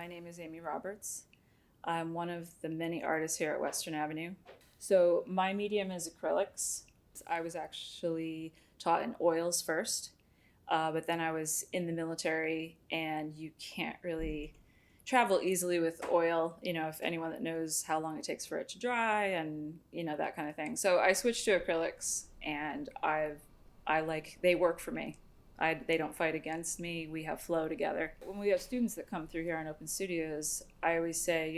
My name is Amy Roberts. I'm one of the many artists here at Western Avenue. So my medium is acrylics. I was actually taught in oils first, but then I was in the military, and you can't really travel easily with oil, if anyone that knows how long it takes for it to dry and, that kind of thing. So I switched to acrylics, and they work for me. They don't fight against me. We have flow together. When we have students that come through here on Open Studios, I always say,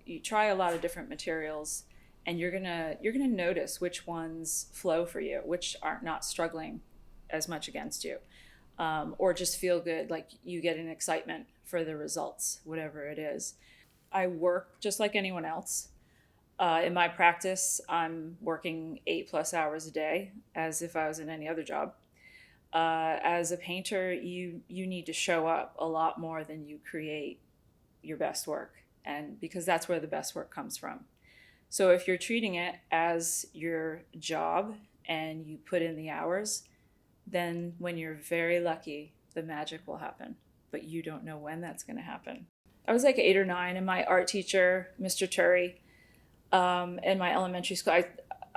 you try a lot of different materials, and you're gonna notice which ones flow for you, which are not struggling as much against you, or just feel good, like you get an excitement for the results, whatever it is. I work just like anyone else. In my practice, I'm working 8+ hours a day, as if I was in any other job. As a painter, you need to show up a lot more than you create your best work, and because that's where the best work comes from. So if you're treating it as your job and you put in the hours, then when you're very lucky, the magic will happen, but you don't know when that's going to happen. I was like 8 or 9, and my art teacher, Mr. Turry, in my elementary school,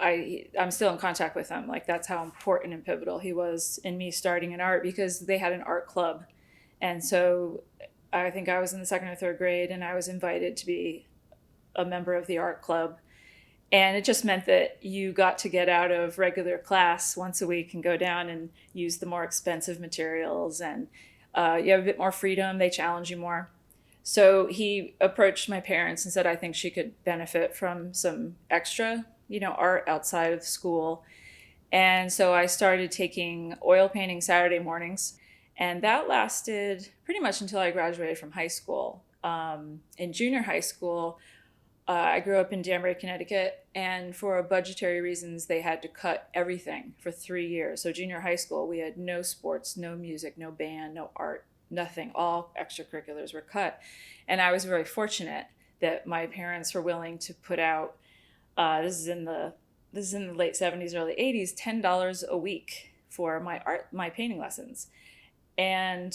I'm still in contact with him. Like, that's how important and pivotal he was in me starting in art, because they had an art club. And so I think I was in the 2nd or 3rd grade, and I was invited to be a member of the art club. And it just meant that you got to get out of regular class once a week and go down and use the more expensive materials. And you have a bit more freedom. They challenge you more. So he approached my parents and said, I think she could benefit from some extra art outside of school. And so I started taking oil painting Saturday mornings, and that lasted pretty much until I graduated from high school. In junior high school, I grew up in Danbury, Connecticut, and for budgetary reasons, they had to cut everything for 3 years. So junior high school, we had no sports, no music, no band, no art, nothing. All extracurriculars were cut. And I was very fortunate that my parents were willing to put out, this is in the late 70s, early 80s, $10 a week for my painting lessons. And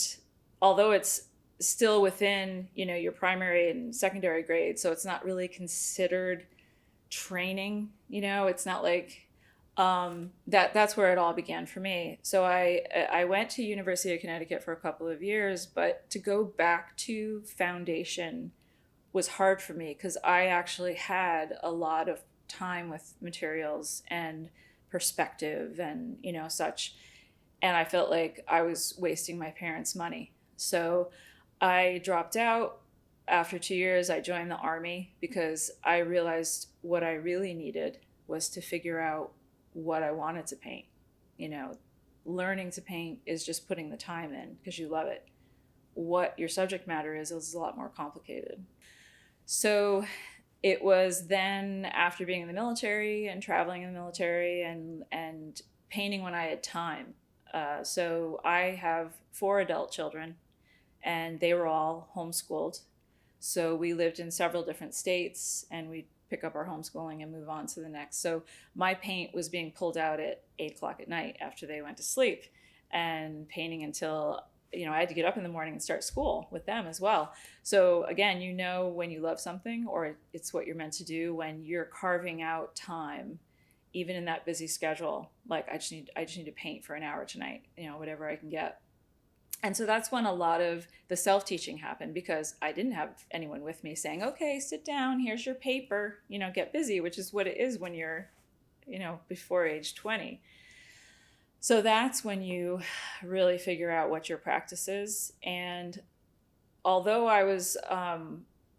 although it's still within, your primary and secondary grade, so it's not really considered training, it's not like that's where it all began for me. So I went to University of Connecticut for a couple of years, but to go back to foundation was hard for me, because I actually had a lot of time with materials and perspective and such, and I felt like I was wasting my parents' money. So I dropped out. After 2 years, I joined the Army, because I realized what I really needed was to figure out what I wanted to paint. Learning to paint is just putting the time in because you love it. What your subject matter is a lot more complicated. So it was then, after being in the military and traveling in the military and painting when I had time. So I have 4 adult children, and they were all homeschooled. So we lived in several different states, and we'd pick up our homeschooling and move on to the next. So my paint was being pulled out at 8 o'clock at night after they went to sleep, and painting until I had to get up in the morning and start school with them as well. So again, when you love something, or it's what you're meant to do, when you're carving out time, even in that busy schedule, like I just need to paint for an hour tonight, whatever I can get. And so that's when a lot of the self-teaching happened, because I didn't have anyone with me saying, okay, sit down, here's your paper, get busy, which is what it is when you're, before age 20. So that's when you really figure out what your practice is. And although I was, I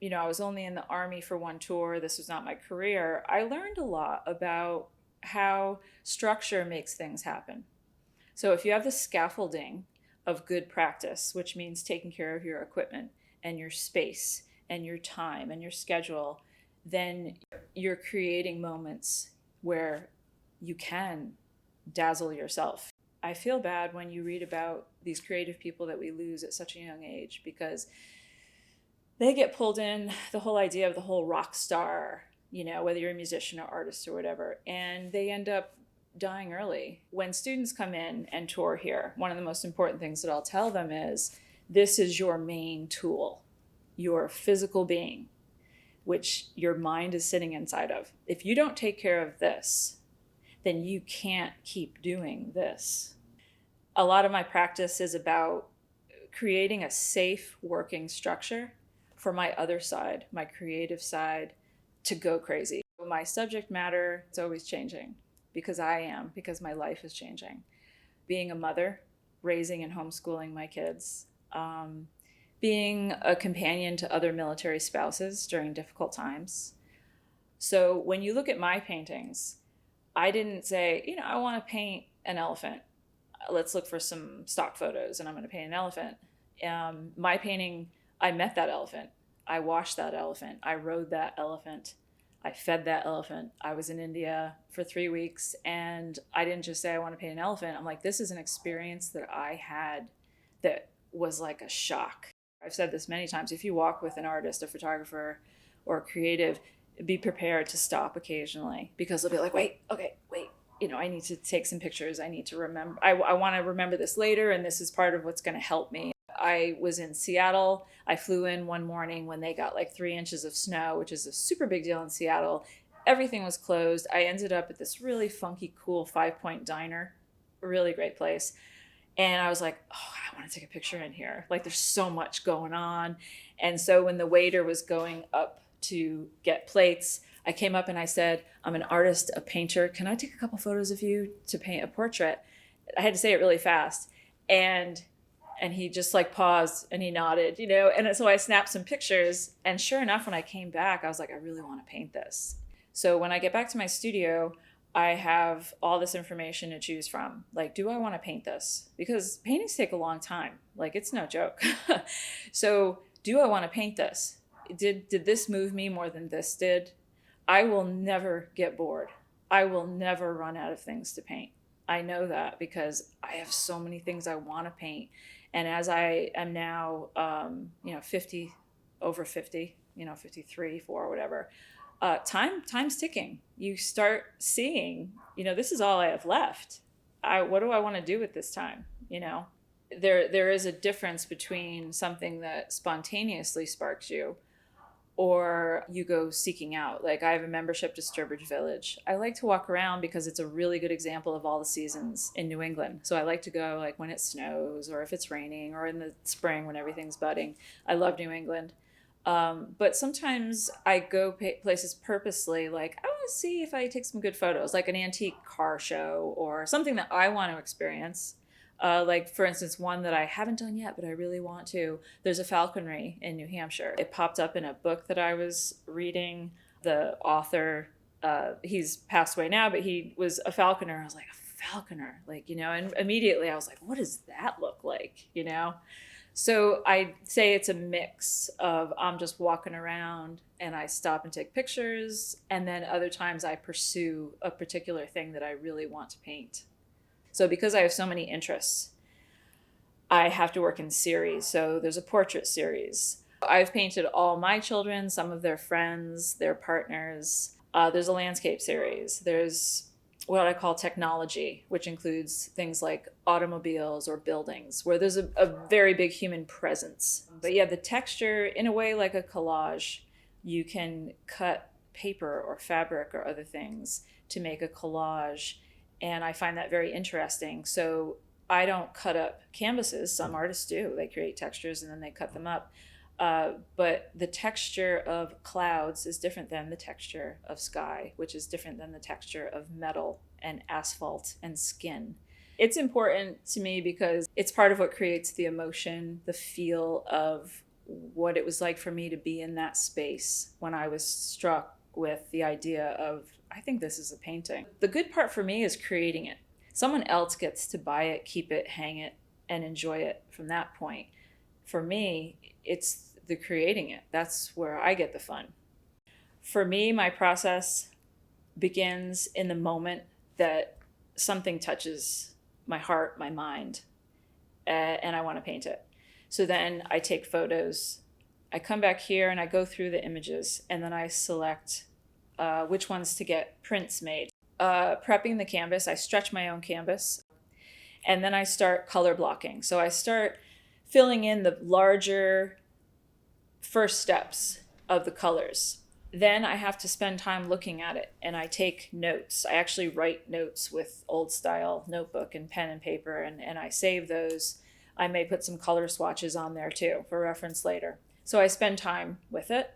was only in the Army for 1 tour, this was not my career, I learned a lot about how structure makes things happen. So if you have the scaffolding of good practice, which means taking care of your equipment and your space and your time and your schedule, then you're creating moments where you can dazzle yourself. I feel bad when you read about these creative people that we lose at such a young age, because they get pulled in the whole idea of the whole rock star, whether you're a musician or artist or whatever, and they end up dying early. When students come in and tour here, one of the most important things that I'll tell them is, this is your main tool. your physical being, which your mind is sitting inside of. If you don't take care of this, then you can't keep doing this. A lot of my practice is about creating a safe working structure for my other side, my creative side, to go crazy. My subject matter is always changing because because my life is changing. Being a mother, raising and homeschooling my kids, being a companion to other military spouses during difficult times. So when you look at my paintings, I didn't say, I want to paint an elephant. Let's look for some stock photos and I'm going to paint an elephant. My painting, I met that elephant. I washed that elephant. I rode that elephant. I fed that elephant. I was in India for 3 weeks and I didn't just say I want to paint an elephant. I'm like, this is an experience that I had that was like a shock. I've said this many times. If you walk with an artist, a photographer, or a creative, be prepared to stop occasionally because they'll be like, wait, I need to take some pictures. I need to remember. I want to remember this later, and this is part of what's going to help me. I was in Seattle. I flew in one morning when they got like 3 inches of snow, which is a super big deal in Seattle. Everything was closed. I ended up at this really funky, cool 5 Point diner, a really great place. And I was like, oh, I want to take a picture in here. Like, there's so much going on. And so when the waiter was going up to get plates, I came up and I said, I'm an artist, a painter. Can I take a couple photos of you to paint a portrait? I had to say it really fast. And he just like paused and he nodded, and so I snapped some pictures. And sure enough, when I came back, I was like, I really want to paint this. So when I get back to my studio, I have all this information to choose from. Like, do I want to paint this? Because paintings take a long time. Like, it's no joke. So do I want to paint this? Did this move me more than this did? I will never get bored. I will never run out of things to paint. I know that because I have so many things I want to paint. And as I am now, 50, over 50, 53, 4, whatever, time's ticking. You start seeing, this is all I have left. What do I want to do with this time? There is a difference between something that spontaneously sparks you or you go seeking out. Like, I have a membership to Sturbridge Village. I like to walk around because it's a really good example of all the seasons in New England. So I like to go like when it snows or if it's raining or in the spring when everything's budding. I love New England. But sometimes I go places purposely, like I want to see if I take some good photos, like an antique car show or something that I want to experience. Like, for instance, one that I haven't done yet, but I really want to. There's a falconry in New Hampshire. It popped up in a book that I was reading. The author, he's passed away now, but he was a falconer. I was like, a falconer? And immediately I was like, what does that look like, So I say it's a mix of I'm just walking around and I stop and take pictures, and then other times I pursue a particular thing that I really want to paint. So because I have so many interests, I have to work in series. So there's a portrait series. I've painted all my children, some of their friends, their partners. There's a landscape series. There's what I call technology, which includes things like automobiles or buildings, where there's a very big human presence. But yeah, the texture, in a way like a collage, you can cut paper or fabric or other things to make a collage. And I find that very interesting. So I don't cut up canvases. Some artists do. They create textures and then they cut them up. But the texture of clouds is different than the texture of sky, which is different than the texture of metal and asphalt and skin. It's important to me because it's part of what creates the emotion, the feel of what it was like for me to be in that space when I was struck with the idea of, I think this is a painting. The good part for me is creating it. Someone else gets to buy it, keep it, hang it, and enjoy it from that point. For me, it's the creating it. That's where I get the fun. For me, my process begins in the moment that something touches my heart, my mind, and I want to paint it. So then I take photos. I come back here and I go through the images, and then I select which ones to get prints made. Prepping the canvas, I stretch my own canvas, and then I start color blocking. So I start filling in the larger first steps of the colors. Then I have to spend time looking at it, and I take notes. I actually write notes with old style notebook and pen and paper, and I save those. I may put some color swatches on there too for reference later. So I spend time with it.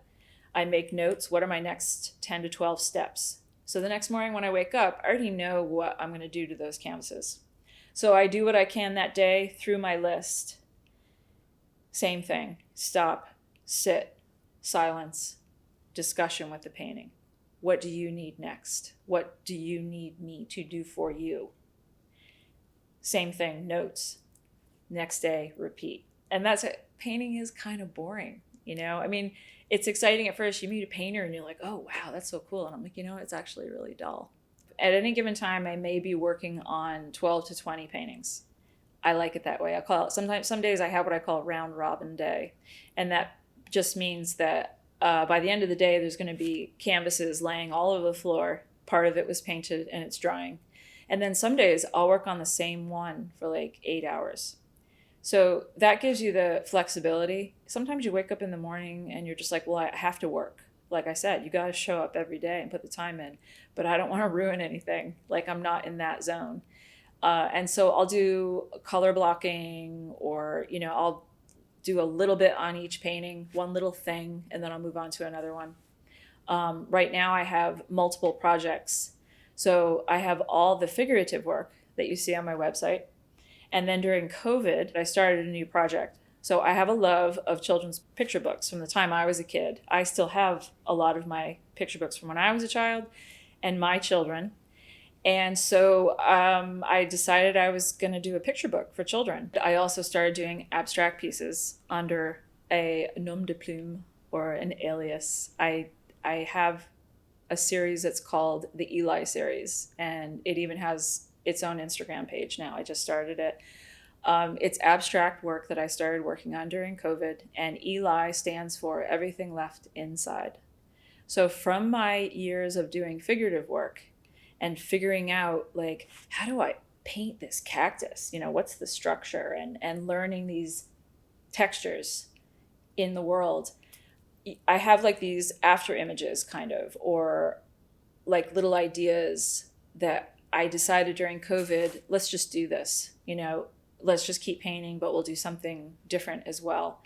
I make notes. What are my next 10 to 12 steps? So the next morning when I wake up, I already know what I'm going to do to those canvases. So I do what I can that day through my list. Same thing. Stop, sit, silence, discussion with the painting. What do you need next? What do you need me to do for you? Same thing, notes. Next day, repeat. And that's it. Painting is kind of boring, you know? I mean, it's exciting at first. You meet a painter and you're like, oh, wow, that's so cool. And I'm like, you know, it's actually really dull. At any given time, I may be working on 12 to 20 paintings. I like it that way. I call it, sometimes, some days I have what I call a round robin day. And that just means that by the end of the day, there's going to be canvases laying all over the floor. Part of it was painted and it's drying. And then some days I'll work on the same one for like 8 hours. So that gives you the flexibility. Sometimes you wake up in the morning and you're just like, well, I have to work. Like I said, you got to show up every day and put the time in, but I don't want to ruin anything. Like I'm not in that zone. And so I'll do color blocking, or, you know, I'll do a little bit on each painting, one little thing, and then I'll move on to another one. Right now I have multiple projects. So I have all the figurative work that you see on my website. And then during COVID, I started a new project. So I have a love of children's picture books from the time I was a kid. I still have a lot of my picture books from when I was a child and my children. And so I decided I was going to do a picture book for children. I also started doing abstract pieces under a nom de plume or an alias. I have a series that's called the Eli series, and it even has its own Instagram page now. I just started it. It's abstract work that I started working on during COVID, and Eli stands for everything left inside. So from my years of doing figurative work and figuring out, like, how do I paint this cactus? You know, what's the structure, and learning these textures in the world, I have like these after images kind of, or like little ideas that I decided during COVID, let's just do this, you know, let's just keep painting, but we'll do something different as well.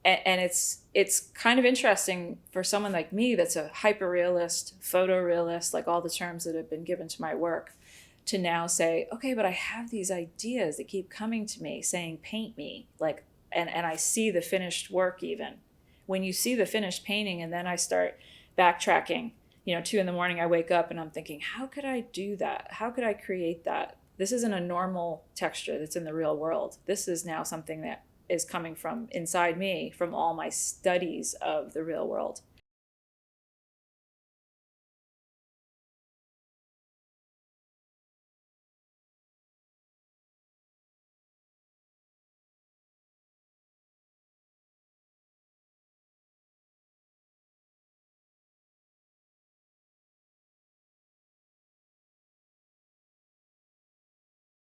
And it's kind of interesting for someone like me that's a hyper-realist, photorealist, like all the terms that have been given to my work, to now say, okay, but I have these ideas that keep coming to me saying, paint me, like, and I see the finished work even. When you see the finished painting and then I start backtracking, you know, 2 a.m, I wake up and I'm thinking, how could I do that? How could I create that? This isn't a normal texture that's in the real world. This is now something that is coming from inside me from all my studies of the real world.